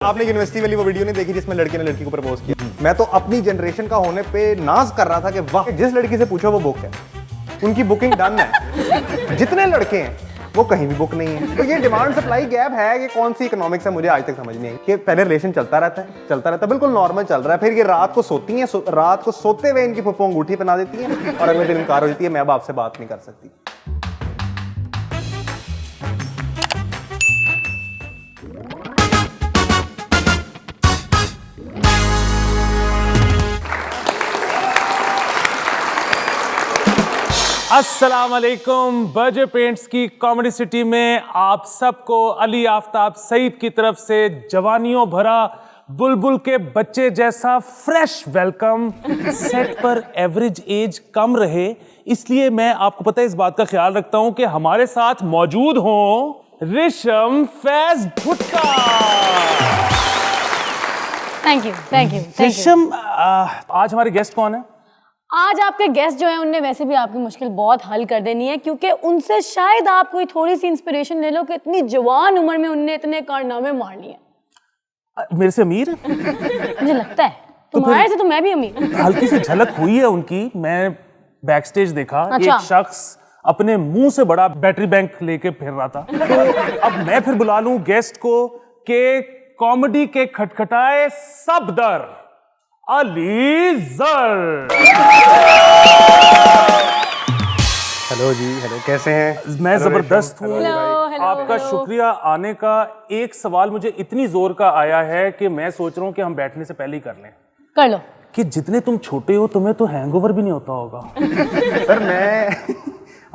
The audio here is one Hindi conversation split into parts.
आपने यूनिवर्सिटी वाली वो वीडियो नहीं देखी जिसमें लड़के ने लड़की को प्रपोज किया? मैं तो अपनी जनरेशन का होने पे नाज कर रहा था कि वाह, जिस लड़की से पूछो वो बुक है, उनकी बुकिंग डन है। जितने लड़के हैं वो कहीं भी बुक नहीं है। तो ये डिमांड सप्लाई गैप है कि कौन सी इकोनॉमिक्स है, मुझे आज तक समझ नहीं आई। कि पहले रिलेशन चलता रहता है बिल्कुल नॉर्मल चल रहा है, फिर ये रात को सोती हैं, रात को सोते हुए इनकी फुप्पो अंगूठी पहना देती हैं और अगले दिन इनकार हो जाती है, मैं अब आपसे बात नहीं कर सकती। अस्सलाम वालेकुम। बर्जर पेंट्स की कॉमेडी सिटी में आप सबको अली आफ्ताब सईद की तरफ से जवानियों भरा बुलबुल के बच्चे जैसा फ्रेश वेलकम। सेट पर एवरेज एज कम रहे इसलिए मैं आपको पता है इस बात का ख्याल रखता हूं कि हमारे साथ मौजूद हों रिशम फैज भुट्टा। Thank you. रिशम आज हमारे गेस्ट कौन है? आज आपके गेस्ट जो हैं उनने वैसे भी आपकी मुश्किल बहुत हल कर देनी है, क्योंकि उनसे शायद आप कोई थोड़ी सी इंस्पिरेशन ले लो कि इतनी जवान उम्र में उनने इतने कारनामे मार लिए। मेरे से अमीर मुझे लगता है तुम्हारे से तो मैं भी अमीर। हल्की सी झलक हुई है उनकी, मैं बैक स्टेज देखा। अच्छा। एक शख्स अपने मुंह से बड़ा बैटरी बैंक लेके फिर रहा था। तो अब मैं फिर बुला लूं गेस्ट को कि कॉमेडी के खटखटाए सब दर अली जर। हेलो जी, हेलो, कैसे हैं? मैं जबरदस्त हूँ। हेलो, आपका शुक्रिया आने का। एक सवाल मुझे इतनी जोर का आया है कि मैं सोच रहा हूँ कि हम बैठने से पहले ही कर लें। कर लो। कि जितने तुम छोटे हो तुम्हें तो हैंगओवर भी नहीं होता होगा। सर मैं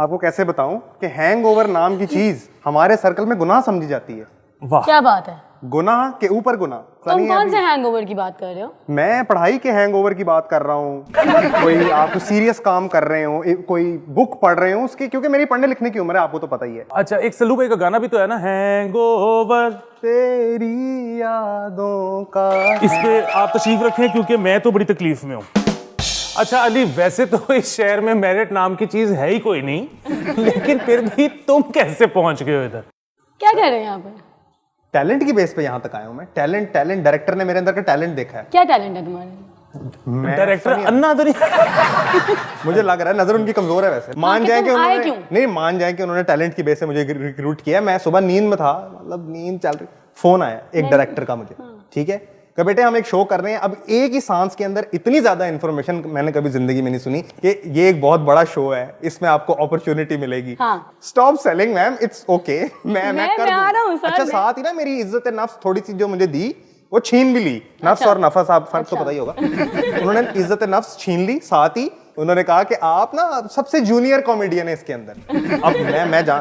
आपको कैसे बताऊं कि हैंगओवर नाम की चीज हमारे सर्कल में गुनाह समझी जाती है। वाह, क्या बात है, गुनाह के ऊपर गुनाह। तुम कौन से हैंगओवर की बात कर रहे हो? मैं पढ़ाई के हैंगओवर की बात कर रहा हूँ। कोई आप सीरियस काम कर रहे हो, कोई बुक पढ़ रहे हो उसकी, क्योंकि मेरी पढ़ने लिखने की उम्र है, आपको तो पता ही है। अच्छा, एक सल्लू भाई का गाना भी तो है ना, हैंगओवर तेरी यादों का। इस पे आप तशरीफ रखें क्योंकि मैं तो बड़ी तकलीफ में हूँ। अच्छा अली, वैसे तो इस शहर में मेरिट नाम की चीज है ही कोई नहीं, लेकिन फिर भी तुम कैसे पहुंच गए हो इधर? क्या कह रहे हैं यहाँ पे? टैलेंट की बेस पे यहाँ तक आया हूँ मैं। टैलेंट डायरेक्टर ने मेरे अंदर का टैलेंट देखा है। क्या टैलेंट है तुम्हारे? डायरेक्टर अन्ना तो नहीं। मुझे लग रहा है नजर उनकी कमजोर है वैसे। मान जाए कि उन्होंने नहीं मान जाए कि उन्होंने टैलेंट की बेस पे मुझे रिक्रूट किया। मैं सुबह नींद में था, मतलब नींद चल रही, फोन आया एक डायरेक्टर का मुझे, ठीक है, कि बेटे हम एक शो कर रहे हैं। अब एक ही सांस के अंदर इतनी ज्यादा इंफॉर्मेशन मैंने कभी जिंदगी में नहीं सुनी कि ये एक बहुत बड़ा शो है, इसमें आपको अपॉर्चुनिटी मिलेगी। Stop selling ma'am, it's okay. मैं कर दूं। अच्छा, साथ ही ना मेरी इज्जत नफ्स थोड़ी सी जो मुझे दी वो छीन भी ली। नफ्स और नफस आप फर्क तो पता ही होगा। उन्होंने इज्जत नफ्स छीन ली, साथ ही उन्होंने कहा कि आप ना सबसे जूनियर कॉमेडियन है इसके अंदर। अब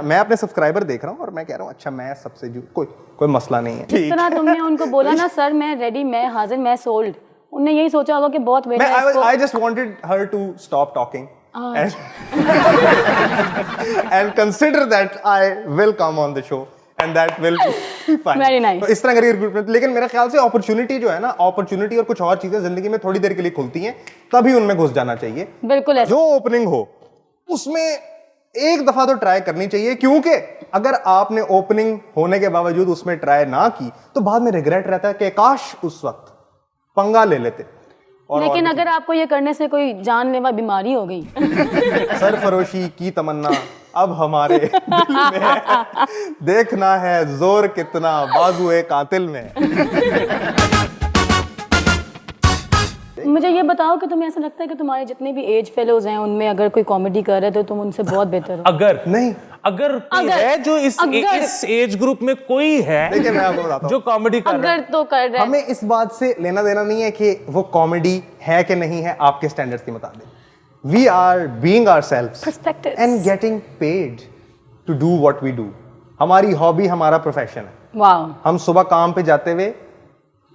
मैं अपने सब्सक्राइबर देख रहा हूँ और मैं कह रहा हूँ अच्छा मैं सबसे कोई मसला नहीं है। जिस तरह तुमने उनको बोला ना, सर मैं रेडी, मैं हाजिर, मैं सोल्ड, उनने यही सोचा होगा कि बहुत वेट है इसको। I just wanted her to stop talking and consider that I will come on the show and that will be fine. Very nice. तो इस तरह करिए रिक्रूटमेंट। लेकिन मेरे ख्याल से अपॉर्चुनिटी जो है ना, अपॉर्चुनिटी और कुछ और चीजें जिंदगी में थोड़ी देर के लिए खुलती हैं, तभी उनमें घुस जाना चाहिए। बिल्कुल ऐसा। जो ओपनिंग हो उसमें एक दफा तो ट्राई करनी चाहिए, क्योंकि अगर आपने ओपनिंग होने के बावजूद उसमें ट्राई ना की तो बाद में रिग्रेट रहता है कि काश उस वक्त पंगा ले लेते। लेकिन अगर आपको ये करने से कोई जानलेवा बीमारी हो गई, सरफरोशी की तमन्ना अब हमारे दिल में है, देखना है जोर कितना बाजुए कातिल में। मुझे ये बताओ कि तुम्हें ऐसा लगता है कि तुम्हारे जितने भी एज फेलोज हैं उनमें अगर कोई कॉमेडी कर रहे तो तुम उनसे बहुत बेहतर हो? अगर कोई है जो इस एज ग्रुप में कोई है, देखिए मैं आपको बताता हूँ जो कॉमेडी कर रहा है, तो कर रहे हैं। हमें इस बात से लेना देना नहीं है कि वो कॉमेडी है कि नहीं है आपके स्टैंडर्ड्स के मुताबिक। We are being ourselves and getting paid to do what we do. हमारी हॉबी हमारा प्रोफेशन है। वाह। हम सुबह काम पे जाते हुए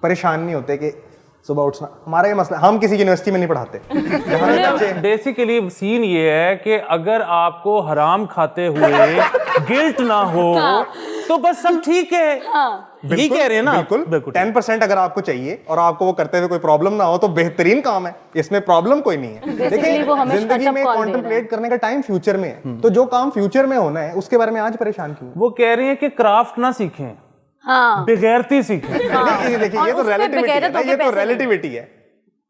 परेशान नहीं होते कि सुबह उठना, हमारा ये मसला। हम किसी यूनिवर्सिटी में नहीं पढ़ाते। बेसिकली सीन ये है कि अगर आपको हराम खाते हुए गिल्ट ना हो तो बस सब ठीक है। यही कह रहे हैं ना? बिल्कुल 10% अगर आपको चाहिए और आपको वो करते हुए कोई प्रॉब्लम ना हो तो बेहतरीन काम है, इसमें प्रॉब्लम कोई नहीं है। देखिए जिंदगी में कॉन्टेम्पलेट करने का टाइम फ्यूचर में है, तो जो काम फ्यूचर में होना है उसके बारे में आज परेशान क्यों? वो कह रहे हैं कि क्राफ्ट ना सीखें, हाँ बेगैरती सीखें। नहीं, देखिए ये और तो उसपे रिलेटिविटी है बेगैरत ना, होके ये तो पैसे रिलेटिविटी है,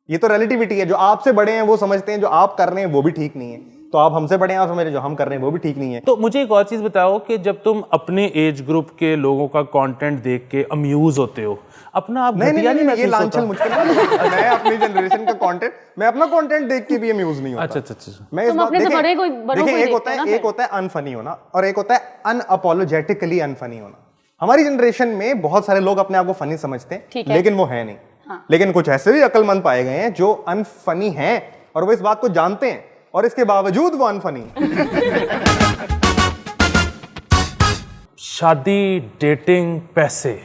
ये तो रिलेटिविटी है। जो आपसे बड़े हैं वो समझते हैं जो आप कर रहे हैं वो भी ठीक नहीं है, तो आप हमसे बड़े हैं और समझ रहे हैं जो हम कर रहे हैं वो भी ठीक नहीं है। तो मुझे एक और चीज बताओ कि जब तुम अपने एज ग्रुप के लोगों का कंटेंट देख के अम्यूज होते हो, अपना आप नहीं घटिया नहीं नहीं, ये महसूस लांछन होता? मुझको नहीं। मैं अपनी जनरेशन का कंटेंट, मैं अपना कंटेंट देख के भी अम्यूज नहीं होता। अच्छा अच्छा अच्छा। मैं इस तुम बात अपने से देखिए, बड़े बड़ों को देखिए ही एक होता देखते हो है, ना एक होता है अनफनी होना और एक होता है अनअपोलोजेटिकली अनफनी होना। हमारी जनरेशन में बहुत सारे लोग अपने आप को फनी समझते हैं, लेकिन वो है नहीं। लेकिन कुछ ऐसे भी अक्लमंद पाए गए हैं जो अनफनी हैं और वो इस बात को जानते हैं और इसके बावजूद वो अनफनी है। शादी, डेटिंग, पैसे,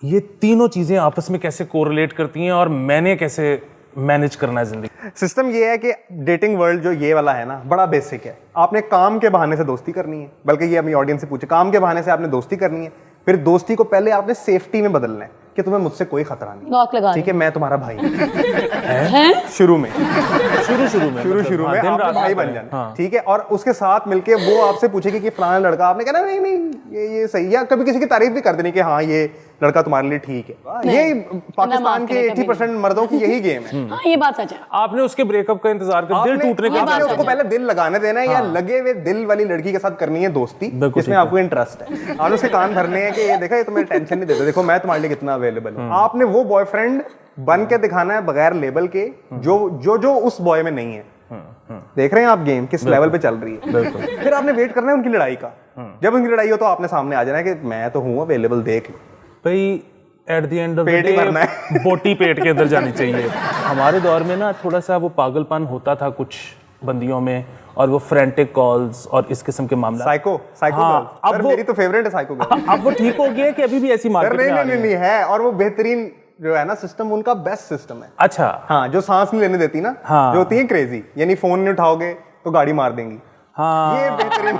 ये तीनों चीजें आपस में कैसे कोरिलेट करती हैं और मैंने कैसे मैनेज करना है जिंदगी? सिस्टम ये है कि डेटिंग वर्ल्ड जो ये वाला है ना, बड़ा बेसिक है। आपने काम के बहाने से दोस्ती करनी है, बल्कि ये अपनी ऑडियंस से पूछे, काम के बहाने से आपने दोस्ती करनी है, फिर दोस्ती को पहले आपने सेफ्टी में बदलना है कि तुम्हें मुझसे कोई खतरा नहीं, लॉक लगा ठीक है, मैं तुम्हारा भाई हूं। हैं? शुरू में शुरू में आपने रात भाई में बन जाना, हाँ। ठीक है, और उसके साथ मिलके वो आपसे पूछेगी कि फलाना लड़का, आपने कहना नहीं नहीं ये सही, या कभी किसी की तारीफ भी कर देनी कि हाँ ये लड़का तुम्हारे लिए ठीक है। ये पाकिस्तान के 80% मर्दों की यही गेम है। हाँ ये बात सच है। आपने उसके ब्रेकअप का इंतजार कर, दिल टूटने का आपने उसको पहले दिल लगाने देना है, या लगे हुए दिल वाली लड़की के साथ करनी है दोस्ती बिल्कुल जिसमें आपको इंटरेस्ट है। आपने उसके कान भरने हैं कि ये देखा, ये तुम्हें टेंशन नहीं देता, देखो मैं तुम्हारे लिए कितना अवेलेबल हूं। आपने वो बॉयफ्रेंड बन के दिखाना है बगैर लेबल के, जो उस बॉय में नहीं है। देख रहे हैं आप गेम किस लेवल पे चल रही है। फिर आपने वेट करना है उनकी लड़ाई का, जब उनकी लड़ाई हो तो आपने सामने आ जाना है कि मैं तो हूं अवेलेबल, देख भाई at the end of the पेट ही भरना डे बोटी पेट के अंदर जानी चाहिए। हमारे दौर में ना थोड़ा सा वो पागलपन होता था कुछ बंदियों में, और वो फ्रेंटिक कॉल्स और इस किस्म के मामला। साइको हाँ, गर्ल, अब सर वो मेरी तो फेवरेट है साइको गर्ल। अब वो ठीक हो गया कि अभी भी ऐसी मार्केट में आ रही नहीं है, और वो बेहतरीन जो है ना सिस्टम, उनका बेस्ट सिस्टम है। अच्छा हाँ, जो सांस नहीं लेने देती ना, हाँ। जो होती है क्रेजी, यानी फोन नहीं उठाओगे तो गाड़ी मार देंगी, हाँ ये बेहतरीन।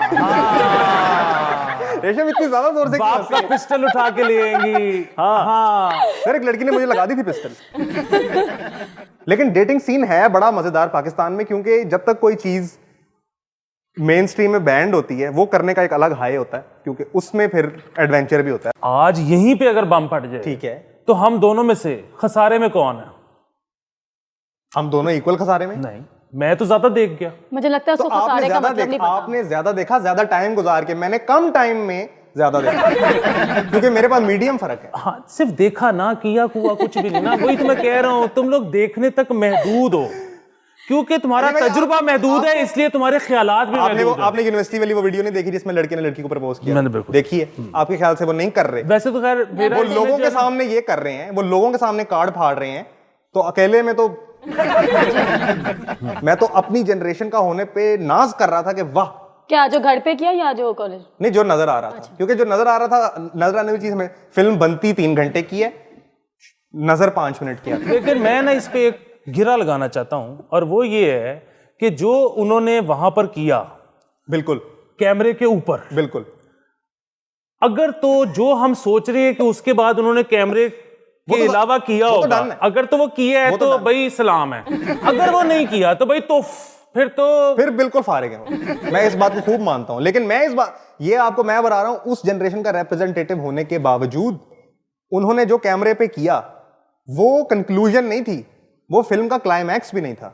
रेशम इतनी ज्यादा जोर से क्यों बाप हंसी का है? पिस्टल उठा के ले आएंगी। हाँ सर, एक लड़की ने मुझे लगा दी थी पिस्टल। लेकिन डेटिंग सीन है बड़ा मजेदार पाकिस्तान में, क्योंकि जब तक कोई चीज मेन स्ट्रीम में बैंड होती है, वो करने का एक अलग हाई होता है, क्योंकि उसमें फिर एडवेंचर भी होता है। आज यहीं पे अगर बम फट जाए, ठीक है, तो हम दोनों में से खसारे में कौन है? हम दोनों इक्वल खसारे में। नहीं, मैं तो ज्यादा देख गया। मुझे लगता है तो उसको आपने खसारे का ज्यादा मतलब नहीं देखा, पता। आपने ज्यादा देखा, ज्यादा टाइम गुजार के, मैंने कम टाइम में ज्यादा देखा। क्योंकि मेरे पास मीडियम फर्क है। हाँ, सिर्फ देखा ना किया हुआ कुछ भी नहीं ना, वही तो मैं कह रहा हूँ, तुम लोग देखने तक महदूद हो, क्योंकि तुम्हारा अरे भाई, तजुर्बा महदूद है, इसलिए तुम्हारे ख्यालात भी महदूद हैं। आपने यूनिवर्सिटी वाली वो वीडियो नहीं देखी जिसमें लड़के ने लड़की को प्रपोज किया? मैंने बिल्कुल देखिए, आपके ख्याल से वो नहीं कर रहे? वैसे तो खैर मेरा वो लोगों के सामने ये कर रहे हैं, वो लोगों के सामने कार्ड फाड़ रहे हैं, तो अकेले में तो मैं तो अपनी जनरेशन का होने पे नाज कर रहा था कि वाह। क्या जो घर पे किया या जो कॉलेज? नहीं, जो नजर आ रहा था, क्योंकि जो नजर आ रहा था, नजर आने वाली चीज हमें, फिल्म बनती 3 घंटे की है, नजर 5 मिनट की है। लेकिन मैं ना इस पे एक गिरा लगाना चाहता हूं, और वो ये है कि जो उन्होंने वहां पर किया बिल्कुल कैमरे के ऊपर, बिल्कुल, अगर तो जो हम सोच रहे हैं कि उसके बाद उन्होंने कैमरे के तो- अलावा किया वो तो होगा, डन है। अगर तो वो किया है वो तो तो डन। भाई सलाम है, अगर वो नहीं किया तो भाई तो फिर बिल्कुल फारिग है वो। मैं इस बात को खूब मानता हूं, लेकिन मैं इस बात, ये आपको मैं बता रहा हूं, उस जनरेशन का रिप्रेजेंटेटिव होने के बावजूद उन्होंने जो कैमरे पे किया वो कंक्लूजन नहीं थी, वो फिल्म का क्लाइमैक्स भी नहीं था।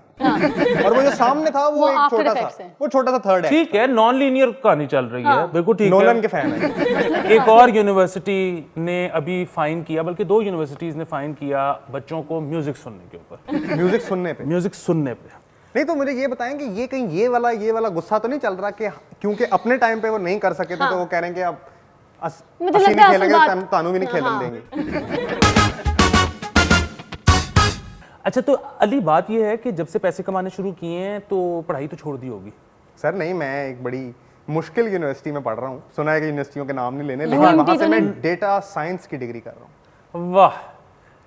और वो जो सामने था वो एक after छोटा effects सा, है। वो छोटा सा थर्ड है। ठीक है, नॉन लीनियर कहानी चल रही है, बिल्कुल ठीक नोलन है। के फैन है। एक और यूनिवर्सिटी ने अभी फाइन किया, बल्कि 2 यूनिवर्सिटीज ने फाइन किया बच्चों को म्यूजिक सुनने के ऊपर, म्यूजिक सुनने पे। म्यूजिक सुनने पे। नहीं, तो मुझे ये बताएं कि ये कहीं ये वाला गुस्सा तो नहीं चल रहा कि क्योंकि अपने टाइम पे वो नहीं कर सके थे, तो वो कह रहे हैं कि अब मुझे असी लगता नहीं है खेलेंगे असल तो बात- तानू भी नहीं खेलने हाँ। देंगे। अच्छा, तो अली बात यह है कि जब से पैसे कमाने शुरू किए हैं तो पढ़ाई तो छोड़ दी होगी? सर नहीं, मैं एक बड़ी मुश्किल यूनिवर्सिटी में पढ़ रहा हूँ, सुना है कि यूनिवर्सिटियों के नाम नहीं लेने, लेकिन UMT वहां से तो मैं नहीं? डेटा साइंस की डिग्री कर रहा हूँ। वाह,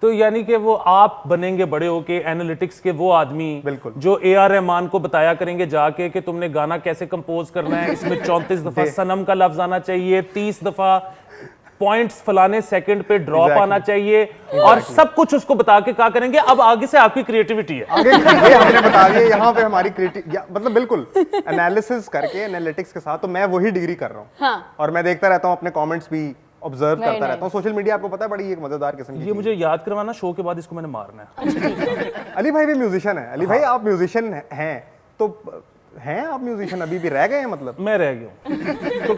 तो यानी कि वो आप बनेंगे बड़े होके एनालिटिक्स के वो आदमी बिल्कुल। जो ए.आर. रहमान को बताया करेंगे जाके कि तुमने गाना कैसे कंपोज करना है, इसमें 34 दफा सनम का लफ्ज आना चाहिए, 30 दफा पॉइंट्स फलाने सेकंड पे ड्रॉप आना चाहिए, और सब कुछ उसको बता के क्या करेंगे, अब आगे से आपकी क्रिएटिविटी है। आगे ये हमने बता दिया, यहाँ पे हमारी मतलब बिल्कुल एनालिसिस करके एनालिटिक्स के साथ, तो मैं वही डिग्री कर रहा हूँ। हाँ। और मैं देखता रहता हूँ अपने कमेंट्स भी ऑब्जर्व करता रहता हूँ। सोशल मीडिया आपको पता है बड़ी एक मजेदार किस्म की ये मुझे याद करवाना, शो के बाद इसको मैंने मारना है। अली भाई भी म्यूजिशियन है। अली भाई आप म्यूजिशियन हैं तो हैं आप म्यूजिशियन अभी भी रह गए हैं मतलब? मैं रह गया हूँ। तो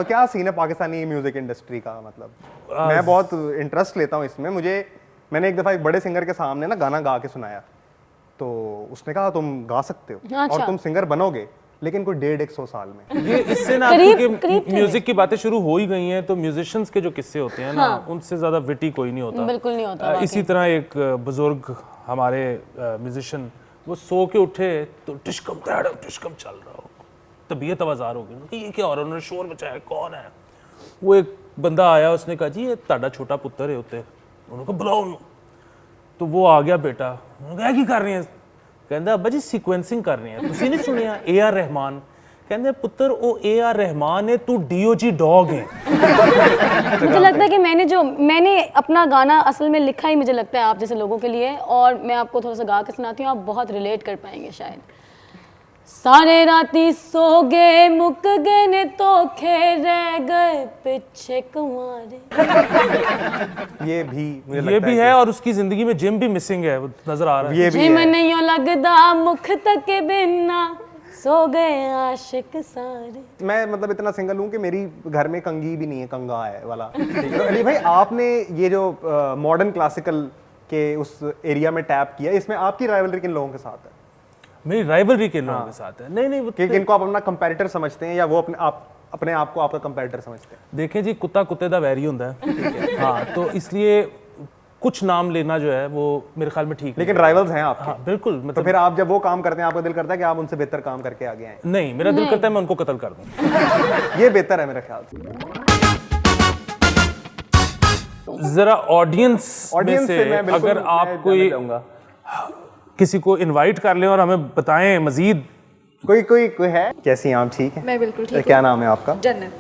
क्या सीन है पाकिस्तानी म्यूजिक इंडस्ट्री का? मतलब मैं बहुत इंटरेस्ट लेता हूँ इसमें। मैंने एक दफा एक बड़े सिंगर के सामने ना गाना गा के सुनाया, तो उसने कहा तुम गा सकते हो और तुम सिंगर बनोगे, लेकिन कोई 150 साल में। ये इससे ना क्योंकि म्यूजिक की बातें शुरू हो ही गई हैं, तो म्यूजिशियंस के जो किस्से होते हैं ना, उनसे ज्यादा विटी कोई नहीं होता। बिल्कुल नहीं होता। इसी तरह एक बुजुर्ग हमारे म्यूजिशियन, वो सो के उठे तो टिशकम चल रहा हो, तबीयत आवाज़ार हो गई, ये क्या हो रहा है? उन्होंने शोर मचाया, कौन है? वो एक बंदा आया, उसने कहा जी ये ताड़ा छोटा पुत्र है होते। उन्होंने कहा बुलाओ उन्होंने। तो वो आ गया बेटा, उन्होंने कहा की कर रही है? कहता अब्बा जी सीक्वेंसिंग कर रही है, तुसी नहीं सुनिया AR रहमान? कहते पुत्र वो AR रहमान है, तू DOG डॉग है। मुझे लगता है कि मैंने अपना गाना असल में लिखा ही मुझे लगता है आप जैसे लोगों के लिए, और मैं आपको थोड़ा सा गा के सुनाती हूँ, आप बहुत रिलेट कर पाएंगे शायद। सारे राती सो गए मुक गए ने तोखे रह गए पीछे कुंवारे। ये भी मुझे ये भी है, और उसकी जिंदगी में जिम भी मिसिंग है, वो नजर आ रहा है। ये भी जिम है। नहीं लगदा मुख तक बिना सो गए आशिक सारे। मैं मतलब इतना सिंगल हूँ कि मेरी घर में कंगी भी नहीं है, कंगा है वाला। ठीक है। तो अली भाई आपने ये जो मॉडर्न क्लासिकल के उस एरिया में टैप किया, इसमें आपकी राइवलरी किन लोगों के साथ है? मेरी राइवलरी किन लोगों के साथ है? नहीं वो कि किनको आप अपना कंपैरेटर समझते हैं, या वो अपने आप को आपका कंपैरेटर समझते हैं? देखें जी, कुत्ता कुत्ते दा वैरी होता है। हाँ, तो इसलिए कुछ नाम लेना जो है वो मेरे ख्याल में ठीक। लेकिन राइवल्स हैं आपके। हाँ बिल्कुल। तो मतलब फिर आप जब वो काम करते हैं, आपका दिल करता है कि आप उनसे बेहतर काम करके आगे आए? नहीं, मेरा दिल करता है मैं उनको कत्ल कर दूं। ये बेहतर है मेरे ख्याल से। जरा ऑडियंस में से मैं बिल्कुल अगर आप कोई किसी को इनवाइट कर लें और हमें बताएं मजीद। कोई है? कैसी हैं आप? ठीक है, मैं बिल्कुल ठीक हूँ। क्या नाम है आपका? जन्नत।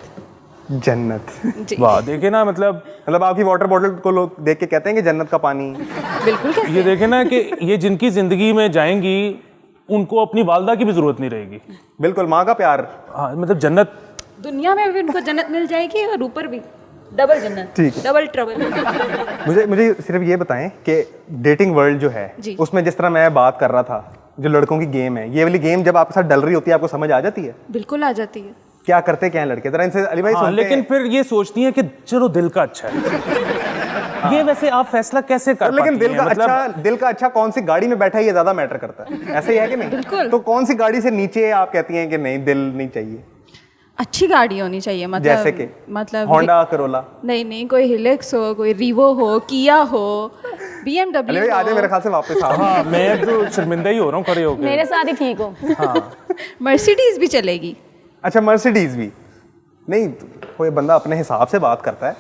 जन्नत। जी। वाह, देखे ना, मतलब आपकी वाटर बॉटल को लोग देख के कहते हैं कि जन्नत का पानी। बिल्कुल। ये देखे ना कि ये जिनकी जिंदगी में जाएंगी उनको अपनी वालदा की भी जरूरत नहीं रहेगी। बिल्कुल, माँ का प्यार। हाँ, मतलब जन्नत दुनिया में भी उनको जन्नत मिल जाएगी और ऊपर भी डबल जन्नत। ठीक है। Double trouble. मुझे सिर्फ ये बताएं कि डेटिंग वर्ल्ड जो है जी। उसमें जिस तरह मैं बात कर रहा था, जो लड़कों की गेम है, ये वाली गेम जब आपके साथ डल रही होती है, आपको समझ आ जाती है? बिल्कुल आ जाती है। क्या करते क्या हैं लड़के? जरा इनसे अली भाई हाँ, सुनते लेकिन हैं। फिर ये सोचती हैं कि चलो दिल का अच्छा है। ये वैसे आप फैसला कैसे कर लेकिन पाती हैं? मतलब दिल का अच्छा कौन सी गाड़ी में बैठा है, ये ज्यादा मैटर करता है। ऐसे ही है कि नहीं? बिल्कुल। तो कौन सी गाड़ी से नीचे आप कहती हैं कि नहीं, दिल नहीं चाहिए? अच्छी गाड़ी होनी चाहिए, मतलब जैसे कि होंडा करोला? नहीं, कोई हिलेक्स हो, कोई रीवो हो, किया हो, BMW अली भाई आ जाए मेरे ख्याल से वापस आओ। हाँ, मैं तो शर्मिंदा ही हो रहा हूँ खड़े होकर। मेरे साथ ही ठीक हो। मर्सिडीज भी चलेगी। अच्छा, मर्सिडीज भी नहीं? कोई बंदा अपने हिसाब से बात करता है।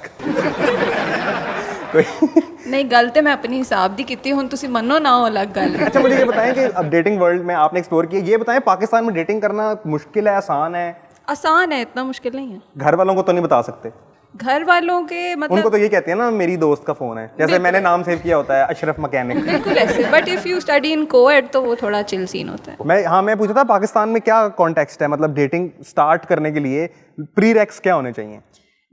नहीं, गल ते मैं अपने हिसाब दी कीती, हुण तुसी मनो ना हो अलग गल। अच्छा, मुझे ये बताएं कि अब डेटिंग वर्ल्ड में आपने एक्सप्लोर किया, ये बताएं पाकिस्तान में डेटिंग करना मुश्किल है, आसान है? आसान है, इतना मुश्किल नहीं है। घर वालों को तो नहीं बता सकते? घर वालों के उनको मतलब तो ये कहते हैं ना, मेरी दोस्त का फोन है, जैसे मैंने नाम सेव किया होता है अशरफ मैकेनिक। बिल्कुल ऐसे। But if you study in coed तो वो थोड़ा चिल सीन होता है। मैं पूछा था पाकिस्तान में क्या कॉन्टेक्स्ट है, मतलब डेटिंग स्टार्ट करने के लिए प्रीरेक्स क्या होने चाहिए?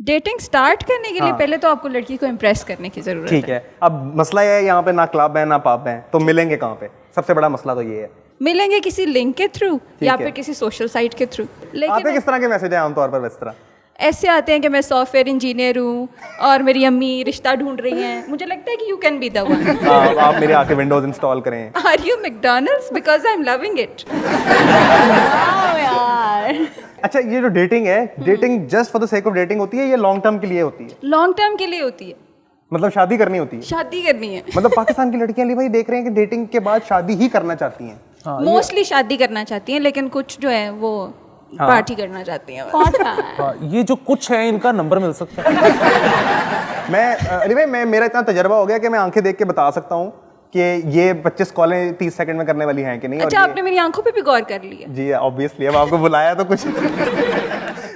डेटिंग स्टार्ट करने के लिए पहले तो आपको लड़की को इम्प्रेस करने की जरूरत है। ठीक है। अब मसला ये है, यहाँ पे ना क्लब है ना पब है, तो मिलेंगे कहाँ पे? सबसे बड़ा मसला तो ये है। मिलेंगे किसी लिंक के थ्रू या है। फिर किसी सोशल साइट के थ्रू। आते लेकिन किस तरह के मैसेज है आमतौर पर? इस तरह ऐसे आते हैं कि मैं सॉफ्टवेयर इंजीनियर हूँ और मेरी अम्मी रिश्ता ढूंढ रही हैं, मुझे लगता है कि you can be the one. आप मेरे आके विंडोज इंस्टॉल करें। Are you McDonald's? Because I am loving it. यार अच्छा, ये जो डेटिंग है, dating just for the sake of dating होती है या लॉन्ग टर्म के लिए होती है? लॉन्ग टर्म के लिए होती है, मतलब शादी करनी होती है? शादी करनी है। मतलब पाकिस्तान की लड़कियां अली भाई देख रहे हैं कि डेटिंग के बाद शादी ही करना चाहती हैं। मोस्टली शादी करना चाहती हैं, लेकिन कुछ जो है वो पार्टी करना चाहती हैं। कौन सा है? हाँ, ये जो कुछ है इनका नंबर मिल सकता है? मैं अली भाई मेरा इतना तजर्बा हो गया कि मैं आंखें देख के बता सकता हूँ कि ये 25 कॉलें 30 सेकंड में करने वाली हैं कि नहीं। अच्छा, आपने मेरी आंखों पे भी गौर कर लिया? जी ऑब्वियसली, अब आपको बुलाया तो कुछ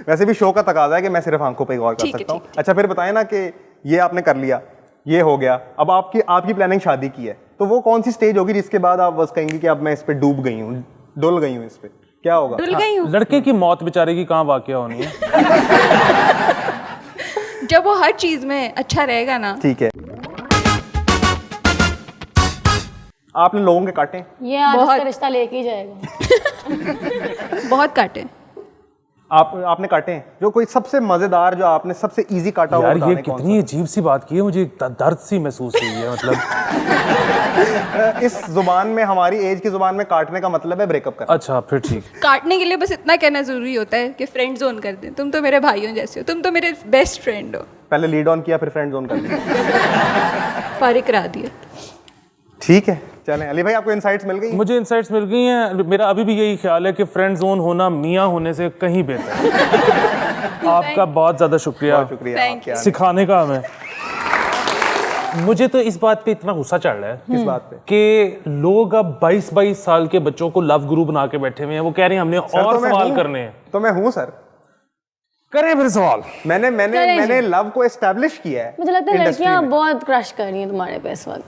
वैसे भी शो का तकाजा है कि मैं सिर्फ आंखों पे गौर कर सकता हूँ। अच्छा, फिर बताएं ना कि ये आपने कर लिया, ये हो गया, अब आपकी प्लानिंग शादी की है, तो वो कौन सी स्टेज होगी जिसके बाद आप बस कहेंगे कि अब मैं इस पे डूब गई हूँ, डुल गई हूँ, इस पे क्या होगा? डुल गई हूँ। लड़के की मौत बेचारे की कहाँ वाकया होनी है? जब वो हर चीज में अच्छा रहेगा ना। ठीक है, आपने लोगों के काटे हैं? ये आज बहुत। इसका रिश्ता लेके ही जाएगा। बहुत काटे। आपने काटे हैं? जो कोई सबसे मजेदार, जो आपने सबसे इजी काटा हो यार ये बताने कौन कितनी अजीब सी बात की है, मुझे दर्द सी महसूस हुई है। मतलब सा? इस जुबान में, हमारी एज की जुबान में काटने का मतलब है ब्रेकअप करना। अच्छा फिर ठीक। काटने के लिए बस इतना कहना जरूरी होता है कि फ्रेंड जोन कर दें। तुम तो मेरे भाइयों जैसे हो, तुम तो मेरे बेस्ट फ्रेंड हो। पहले लीड ऑन किया, फिर फ्रेंड जोन कर दिया। फारिग करा दिया। ठीक है, चलें। अली भाई, आपको इनसाइट्स मिल गई? मुझे इंसाइट्स मिल गई हैं। मेरा अभी भी यही ख्याल है कि फ्रेंड जोन होना मियाँ होने से कहीं बेहतर है। आपका बहुत ज़्यादा शुक्रिया। बहुत शुक्रिया Thank आपके आने सिखाने का हमें। मुझे तो इस बात पे इतना गुस्सा चढ़ रहा है। किस बात पे? कि लोग अब 22-22 साल के बच्चों को लव गुरु बना के बैठे हुए हैं। वो कह रहे हैं हमने सर, और तो मैं सवाल हूं। करने हैं। तो मैं हूँ सर। करें फिर सवाल। मैंने लव को एस्टैब्लिश किया है। मुझे लगता है इंडस्ट्री लड़कियां में। बहुत क्रश कर रही हैं तुम्हारे पे इस वक्त।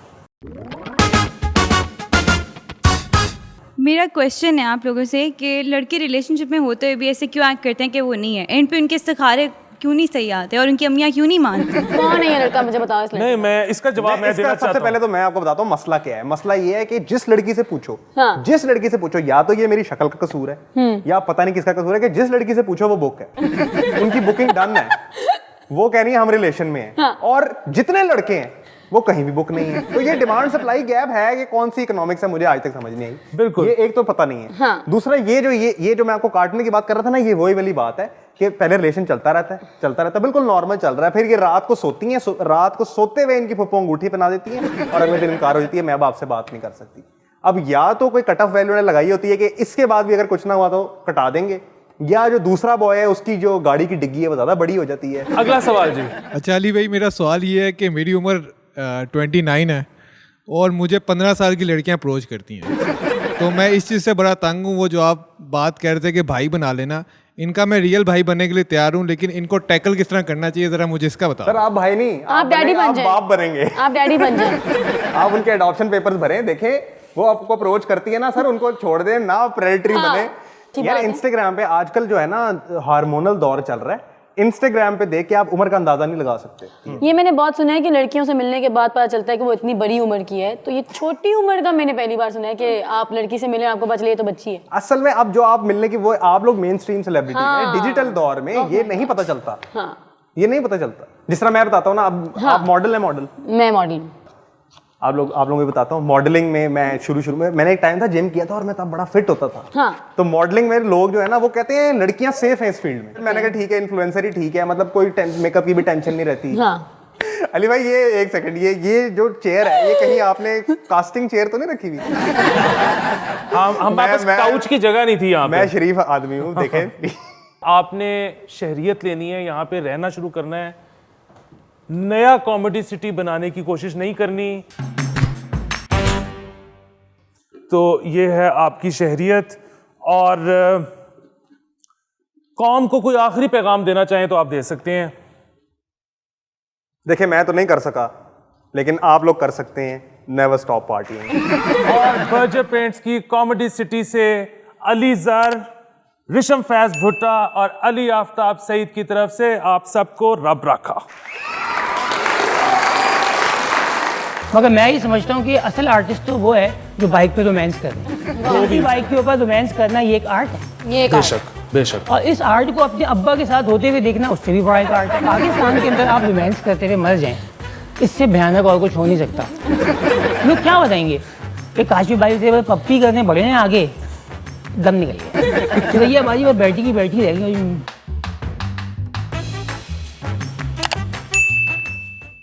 मेरा क्वेश्चन है आप लोगों से कि लड़के रिलेशनशिप में होते हुए भी ऐसे क्यों एक्ट करते हैं कि वो नहीं है, एंड पे उनके इस्तिखारे क्यों नहीं सही आते और उनकी अम्मियाँ क्यों नहीं मानती? कौन है ये लड़का, मुझे बताओ इस लड़के नहीं, मैं इसका जवाब मैं इसका देना सबसे चाहता पहले हूँ। तो मैं आपको बताता हूँ मसला क्या है। मसला ये है कि जिस लड़की से पूछो, हाँ। जिस लड़की से पूछो, या तो ये मेरी शक्ल का कसूर है, या पता नहीं किसका कसूर है, कि जिस लड़की से पूछो वो बुक है। उनकी बुकिंग डन है, वो कह रही है हम रिलेशन में हैं। हाँ। और जितने लड़के हैं वो कहीं भी बुक नहीं है। तो ये डिमांड सप्लाई गैप है कि कौन सी इकोनॉमिक्स है, मुझे आज तक समझ नहीं आई। बिल्कुल। ये एक तो पता नहीं है। हाँ। दूसरा, ये जो मैं आपको काटने की बात कर रहा था ना, ये वही वाली बात है कि पहले रिलेशन चलता रहता है, बिल्कुल नॉर्मल चल रहा है, फिर ये रात को सोती हैं, रात को सोते हुए इनकी फुप्पो अंगूठी पहना देती है और अगले दिन इनकार हो जाती है, मैं अब आपसे बात नहीं कर सकती। अब या तो कोई कट ऑफ वैल्यू ने लगाई होती है कि इसके बाद भी अगर कुछ ना हुआ तो कटा देंगे, या जो दूसरा बॉय है उसकी जो गाड़ी की डिग्गी है वो ज्यादा बड़ी हो जाती है। अगला सवाल जी। अच्छा अली भाई, मेरा सवाल ये है कि मेरी उम्र 29 है और मुझे 15 साल की लड़कियां अप्रोच करती हैं, तो मैं इस चीज़ से बड़ा तंग हूँ। वो जो आप बात कर रहे थे कि भाई बना लेना, इनका मैं रियल भाई बनने के लिए तैयार हूँ, लेकिन इनको टैकल किस तरह करना चाहिए ज़रा मुझे इसका बताओ। सर, आप भाई नहीं, आप डैडी बन जाए, बाप बनेंगे। आप डैडी बन जाए। आप उनके अडॉप्शन पेपर्स भरें, देखें वो आपको अप्रोच करती है ना सर, उनको छोड़ दें ना, प्रेडेटरी बने। यार इंस्टाग्राम पे आजकल जो है ना हार्मोनल दौर चल रहा है, इंस्टाग्राम पे देख के आप उम्र का अंदाजा नहीं लगा सकते। ये मैंने बहुत सुना है कि लड़कियों से मिलने के बाद पता चलता है कि वो इतनी बड़ी उम्र की है, तो ये छोटी उम्र का मैंने पहली बार सुना है कि आप लड़की से मिले आपको पता चले तो बच्ची है। असल में अब जो आप मिलने की, वो आप लोग मेन स्ट्रीम सेलिब्रिटी हैं, डिजिटल दौर में ये नहीं पता चलता। ये नहीं पता चलता। जिस तरह मैं बताता हूँ ना, अब आप मॉडल है, मॉडल मैं मॉडल हूँ। आप लोगों को बताता हूँ, मॉडलिंग में मैं शुरू में मैंने एक टाइम था जिम किया था और मैं तब बड़ा फिट होता था। हाँ। तो मॉडलिंग में लोग जो है ना वो कहते हैं लड़कियां सेफ हैं इस फील्ड में। मैंने कहा ठीक है, इन्फ्लुएंसर ही ठीक है, मतलब कोई मेकअप की भी टेंशन नहीं रहती। हाँ। अली भाई, ये एक सेकंड, ये जो चेयर है, ये कहीं आपने कास्टिंग चेयर तो नहीं रखी हुई? हमारे पास काउच की जगह नहीं थी यहाँ मैं पे। शरीफ आदमी हूँ, देखें। आपने शहरियत लेनी है, यहाँ पे रहना शुरू करना है, नया कॉमेडी सिटी बनाने की कोशिश नहीं करनी। तो ये है आपकी शहरियत। और कौम को कोई आखिरी पैगाम देना चाहें तो आप दे सकते हैं। देखिए, मैं तो नहीं कर सका, लेकिन आप लोग कर सकते हैं। Never stop parting. और बर्जर पेंट्स की कॉमेडी सिटी से अली जर, रिशम फैज भुट्टा और अली आफ्ताब सईद की तरफ से आप सबको रब रखा। मगर मैं ये समझता हूँ कि असल आर्टिस्ट तो वो है जो बाइक पे रोमांस कर रहे हैं। बाइक के ऊपर रोमांस करना ये एक आर्ट है। ये एक बेशक बेशक। और इस आर्ट को अपने अब्बा के साथ होते हुए देखना उससे भी बड़ा एक आर्ट है। पाकिस्तान के अंदर आप रोमांस करते हुए मर जाएं, इससे भयानक और कुछ हो नहीं सकता। लोग क्या बताएंगे कि काशी बाई से पप्पी करने बड़े हैं, आगे दम निकल गया। तो भैया हमारी बात बैठी की बैठी रहेगी।